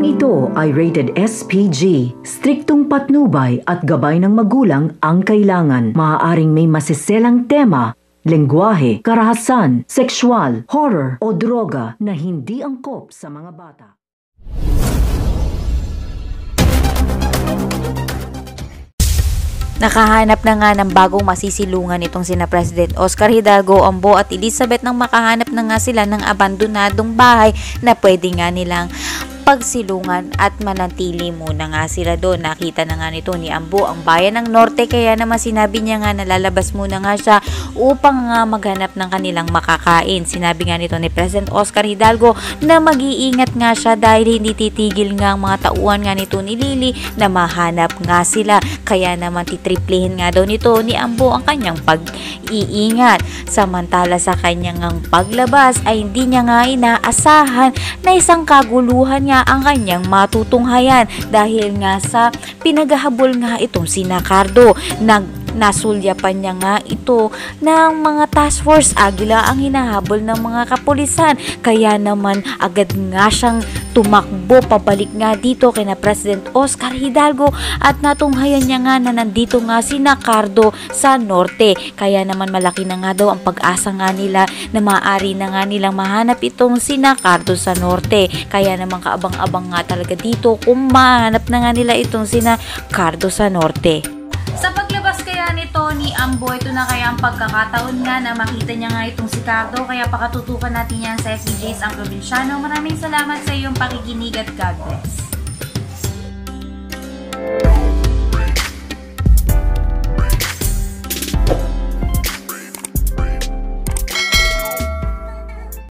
Programang ito ay rated SPG. Striktong patnubay at gabay ng magulang ang kailangan. Maaaring may masiselang tema, lengguwahe, karahasan, sexual, horror o droga na hindi angkop sa mga bata. Nakahanap na nga ng bagong masisilungan itong sina President Oscar Hidalgo, Ambo at Elizabeth nang makahanap na nga sila ng abandonadong bahay na pwede nga nilang pagsilungan at manatili muna nga sila doon. Nakita na nga nito ni Ambo ang bayan ng Norte, kaya naman sinabi niya nga na lalabas muna nga siya upang nga maghanap ng kanilang makakain. Sinabi nga nito ni President Oscar Hidalgo na mag-iingat nga siya dahil hindi titigil nga ang mga tauhan nga nito ni Lily na mahanap nga sila, kaya naman titriplihin nga daw nito ni Ambo ang kanyang pag-iingat. Samantala sa kanyang paglabas ay hindi niya nga inaasahan na isang kaguluhan nga ang kanyang matutunghayan dahil nga sa pinaghahabol nga itong si Cardo. Nasulyapan niya nga ito ng mga task force Agila ang hinahabol ng mga kapulisan, kaya naman agad nga siyang tumakbo pabalik nga dito kina President Oscar Hidalgo at natunghayan niya nga na nandito nga si Cardo sa Norte, kaya naman malaki na nga daw ang pag-asa nga nila na maaari na nga nilang mahanap itong si Cardo sa Norte, kaya naman kaabang-abang nga talaga dito kung mahanap na nga nila itong si Cardo sa Norte. Sa paglabas kaya nito ni Ambo, ito na kaya ang pagkakataon nga na makita niya nga itong si Cardo, kaya pakatutukan natin yan sa SBJs ang Probinsyano. Maraming salamat sa iyong pakikinig at God bless.